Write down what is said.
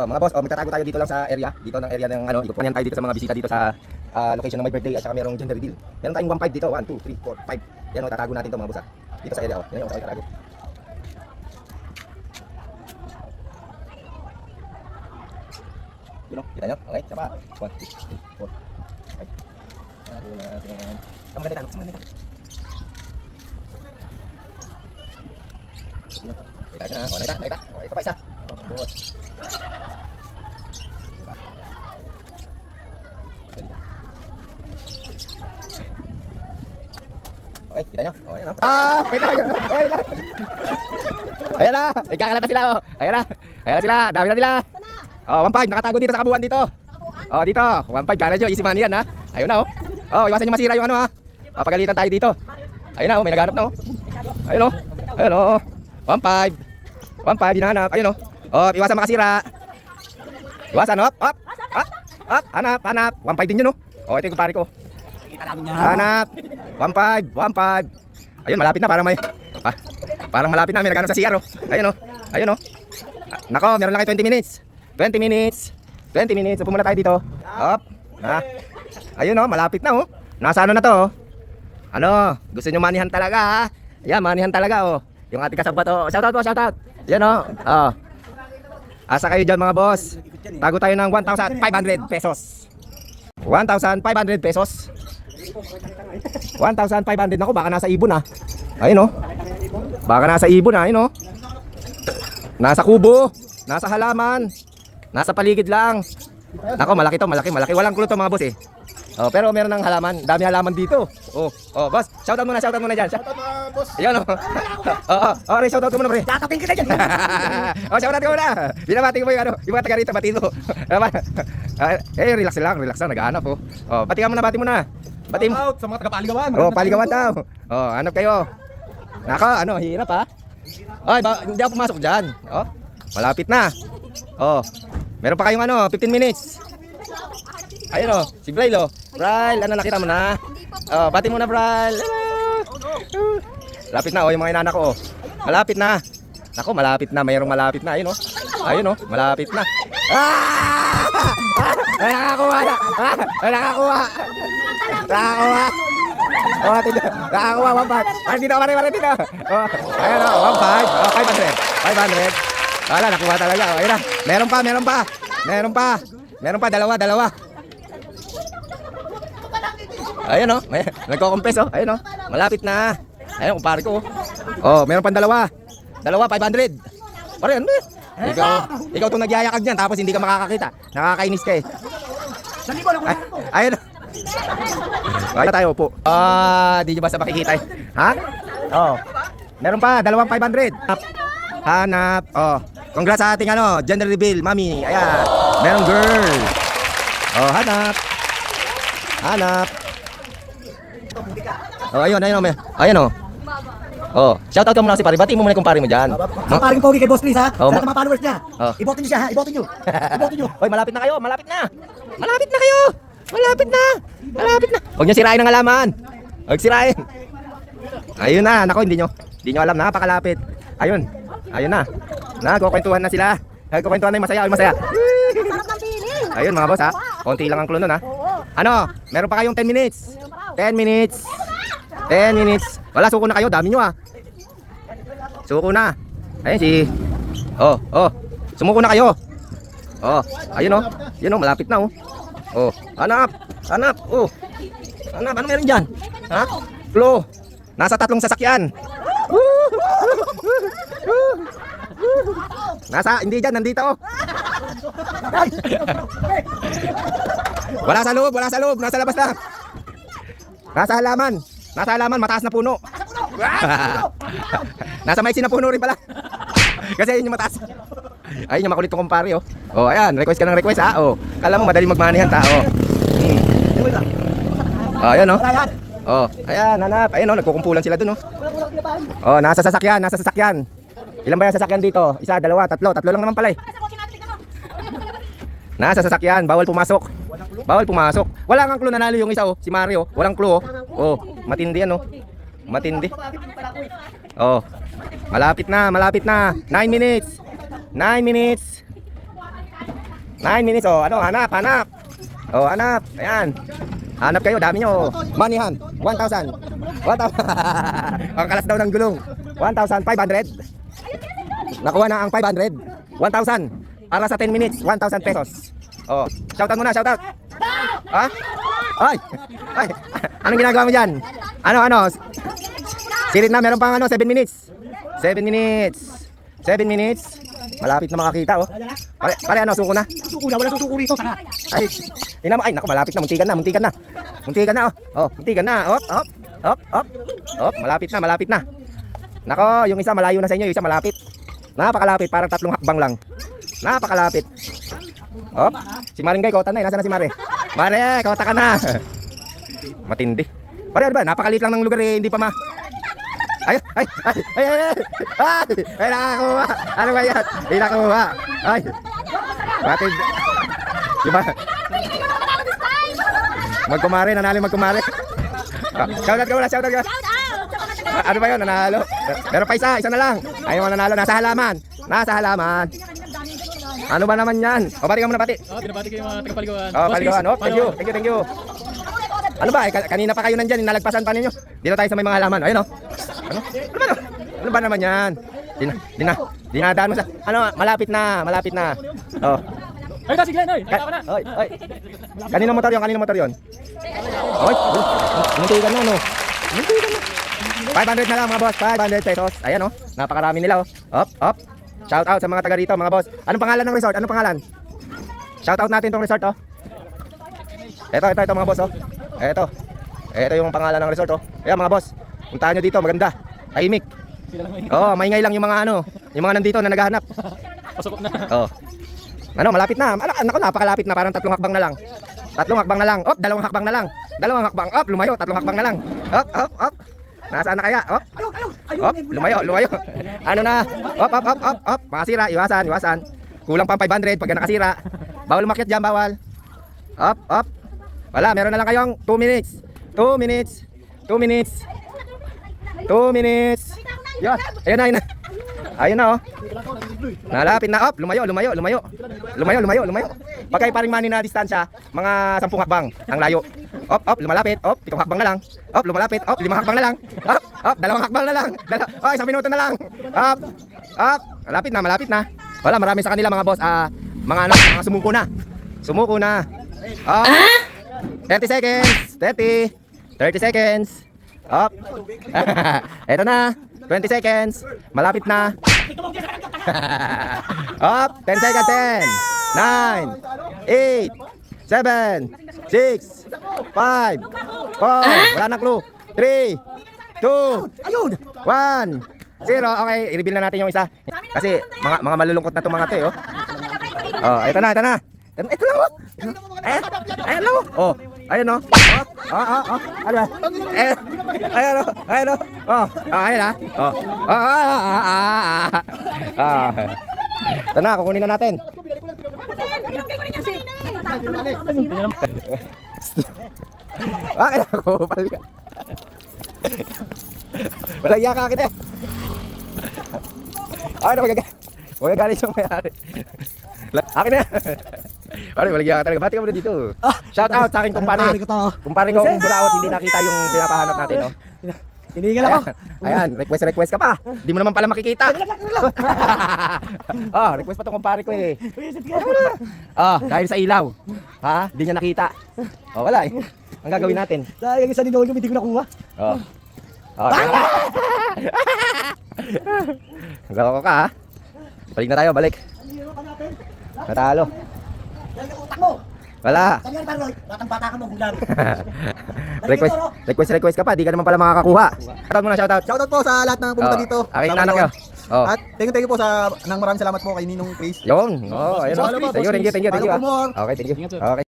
Mga boss, magtatago tayo dito lang sa area. Dito ng area ng ano, ikukunan tayo dito sa mga bisita dito sa location ng my birthday at saka merong gender reveal. Meron tayong 1.5 dito, 1, 2, 3, 4, 5. Yan o, tatago natin to mga boss. Dito sa area o. Yan o, tatago. Yun o, kita nyo? Okay, sapa. 1, 2, 3, 4, 5. Tatago natin. Sama ganito, sama ganito. Kita na, o, nakita. O, ito pa isa. Boss. Okay, kita nyo? Okay, ano? Wait lang! Okay lang! Ayan na! Nagkakalat na sila, oh! Ayan na! Ayan na sila! Dami na nila! Oh, 1.5! Nakatago dito sa kabuuan dito! Oh, dito! 1.5! Gana nyo! Easy money yan, ha? Ayun na, oh! Oh, iwasan nyo masira yung ano, ha? Papagalitan tayo dito! Ayun na, oh! May naghanap na, oh! Ayun, oh! Ayun, oh! 1.5! 1.5! Hinahanap! Ayun, oh! Oh, iwasan makasira! Iwasan, hop! Hop! Hop! Hop! Hanap! Hanap! 1.5 din yun, oh! Oh, ito yung kumpare ko! Hanap! 1.5! 1.5! Ayun, malapit na, parang may... parang malapit na, may naghanap sa CR, oh! Ayun, oh! Ayun, oh! Nako, meron lang kayo 20 minutes! 20 minutes! 20 minutes! Upo muna tayo dito! Hop! Ha? Ayun, oh! Malapit na, oh! Nasa ano na to, oh! Ano? Gusto nyo manihan talaga, ha? Ayan, manihan talaga, oh! Yung ating kasabat, oh! Shoutout po! Shoutout! Yan, oh! Oh! Asa kayo dyan, mga boss? Tago tayo ng 1,500 pesos! 1,500 pesos! 1,500 nako, baka nasa ibon, ah. Ayun, oh. Baka nasa ibon, ah. Ayun, oh. Nasa kubo, nasa halaman, nasa paligid lang. Nako, malaki to, malaki. Walang kulo to, mga boss, eh. Oh, pero meron ng halaman, dami halaman dito. Oh, boss, shoutout muna dyan. Shoutout mga boss. Ayun, oh. Re, shoutout ko muna, pre. Tatapin kita dyan. Oh, shoutout ko muna. Binabati ko yung ano, yung mga taga rito, batiin mo. Relax lang, nag-aanap, oh. Oh, bati mo na. Batim. Shoutout sa mga taga-paligawan. Oh, paligawan daw. Oh, hanap kayo. Nako, ano, hirap, ha? Ay, hindi ako pumasok dyan. Oh, malapit na. Oh, meron pa kayong ano, 15 minutes. Ayun, oh, si Braille, oh. Braille, ano, nakita mo na? Oh, bati mo na, Braille. Malapit na, oh, yung mga inanak ko, oh. Malapit na. Nako, malapit na, mayroong malapit na. Ayun, oh. Ayun, oh, malapit na. Ay, nakakuha na. Ay, nakakuha. Oh, tino. Nakakuha 1.5. Ay, dito, mare dito. Oh, ayun, oh, 1.5. Oh, 500. Wala, nakuha talaga. Oh, ayun na. Meron pa, dalawa. Ayun, oh. Nagko-compress, oh. Ayun, oh. Malapit na. Ayun, kumpare ko, oh. Oh, meron pa dalawa, 500. Pare, ano ba? Ikaw itong nagyayakag dyan, tapos hindi ka makakakita. Nakakainis ka, eh. Ayun. Ayun tayo po. Di nyo basta makikita, eh. Ha? Oh. Meron pa, 500. Hanap. Oh. Congrats sa ating ano, gender reveal, mami. Ayan. Merong girl. Oh, hanap. Oh, ayun, oh. Oh, shoutout ka muna si pare. Bati mo muna yung kumpare mo dyan. Paring pogi kay Boss Chris, ha? Oh, Sa mga followers niya. Oh. Ibotin niyo siya, ha? Ibotin niyo. Hoy, malapit na kayo. Malapit na kayo. Huwag niyo sirain ang halaman. Huwag sirain. Ayun na, nako, hindi nyo alam, napakalapit. Ayun na. Nagkukwentuhan na sila. Nagkukwentuhan na yung masaya. Ayun, mga boss, ha. Konti lang ang clue nun, ha. Ano? Meron pa kayong 10 minutes. 10 minutes. Wala, suko na kayo. Dami nyo, ha. Suko na. Ayun si... Oh. Sumuko na kayo. Oh, ayun, oh. Yun, oh, malapit na, oh. Oh, hanap. Oh. Hanap, ano meron dyan? Ha? Clue. Nasa 3 sasakyan. Hindi dyan, nandito, oh. Wala sa loob, nasa labas lang. Nasa halaman, mataas na puno. Nasa maiksi na puno rin pala. Kasi ayun yung mataas. Ayun yung makulit kong kumpare, oh. Oh, ayan, request ka ng request, ha. Oh, kala mo madali magmanihan ta, oh. Oh, ayan, oh. Oh, ayan, hanap. Ayun, oh, nagkukumpulan sila dun, oh. Oh, nasa sasakyan. Ilan ba yung sasakyan dito? 1, 2, 3. Tatlo lang naman pala, eh. Nasa sasakyan, bawal pumasok. Wala kang clue, nanalo yung isa, oh. Si Mario, walang clue, oh. Oh, matindi yan, oh. Oh. Malapit na. 9 minutes. 9 minutes. Oh, ano, hanap. Oh, hanap. Ayan. Hanap kayo, dami nyo. Money hand, 1,000. 1,000. Ang kalas daw ng gulong. 1,500. Nakuha na ang 500. 1,000. Para sa 10 minutes, 1,000 pesos. Oh, shoutout muna, shoutout. Ha? Ay! Ay! Anong ginagawa mo dyan? Ano? Sirit na, meron pang 7 minutes. 7 minutes. 7 minutes. Malapit na makakita, oh. Pare, suko na. Susuko na, wala susuko rito. Saka. Ay, ina mo, ay, naku, malapit na, muntikan na. Muntikan na, oh. Muntikan na, op. Malapit na. Nako, yung isa malayo na sa inyo, yung isa malapit. Napakalapit, parang 3 hakbang lang. Napakalapit. Op, si Maring Kota na, nasaan na si Mare? Mare, Kota ka na. Matindi. Pare, ano ba, napakalit lang ng lugar eh, hindi pa ma... Ay, nakakuha. Ano ba yan? Ay, nakakuha. Ay, batid. Diba? Magkumare, magkumare. Shoutout ka muna. Ano ba yun, nanalo? Meron pa isa na lang. Ayaw mo nanalo, nasa halaman. Ano ba naman yan? O, bati ka muna, bati. Binabati ko yung mga tagapaligawan. Paligawan. Thank you. Ano ba? Kanina pa kayo nandyan, nalagpasan pa ninyo. Dito tayo sa may mga halaman. Ayun, oh. Ano ba naman yan? Dinadaan mo sa... malapit na. Oh. Ay, kasi Glenn, oy. Nagkaka na. Oy. Kanino motor yun? Oy, muntikan na, no? 500 na lang, mga boss. 500 pesos. Ayan, oh. Napakarami nila, oh. Up. Shout out sa mga taga rito, mga boss. Anong pangalan ng resort? Shout out natin tong resort, oh. Ito, mga boss, oh. Ito yung pangalan ng resort, oh. Ayan, mga boss. Puntahan nyo dito, maganda. Tahimik. Maingay lang yung mga yung mga nandito na naghahanap. Pasok na. Malapit na. Naku, napakalapit na, parang 3 hakbang na lang. 3 hakbang na lang. 2 hakbang na lang. 2 hakbang. Lumayo, 3 hakbang na lang. Up. Nasaan na kaya? Lumayo. Ano na? Up. Makasira, iwasan. Kulang pang 500 pagka nakasira. Bawal umakyat dyan, bawal. Up. Wala, meron na lang kayong 2 minutes. 2 minutes. Yan. Ayun na, oh. Nalapit na. Lumayo. Pag kayo paring mani na distansya, mga 10 hakbang ang layo. Lumalapit. 7 hakbang na lang. Lumalapit. 5 hakbang na lang. 2 hakbang na lang. 1 minuto na lang. Malapit na. Wala, marami sa kanila, mga boss. Mga sumuko na. 30 seconds. 30 seconds. Eto na. 20 seconds. Malapit na. 10 seconds. 10, 9, 8, 7, 6, 5, 4. Wala na clue. 3, 2, 1, 0. Okay, i-reveal na natin yung isa. Kasi mga malulungkot na itong mga to, eh, oh. Ito na. Ito lang, oh. Ayan lang, oh. Ayun, oh. Ano ba? Ayun, oh. Ayun, ah. Ito na, kukunin na natin. Bakit ako? Malagyan ka kita, eh. Magagalit yung mayari. Akin na. Pare, malagyan ka talaga. Bati ka muna dito. Shout out sa akin kumpare. Kumpare ko kung buraot, hindi nakita yung pinapahanap natin, no? Hinihingal ako. Ayan, request ka pa. Di mo naman pala makikita. Request pa to kumpare ko, eh. Dahil sa ilaw. Ha? Di niya nakita. Wala, eh. Ang gagawin natin. Dahil yung isa ni Nolo, hindi ko nakuha. Gawin ka, ha? Balik na tayo, balik. Natalo. Wala. Saan yan, Paroy? Batang-bata ka mo, gulang. Request ka pa, di ka naman pala makakakuha. Shoutout. Shoutout po sa lahat ng pumunta dito. Aking nanak nyo. At thank you po sa maraming salamat po kay Ninong Chris. Yun. Ayun. Thank you. Follow Okay, thank you. Okay.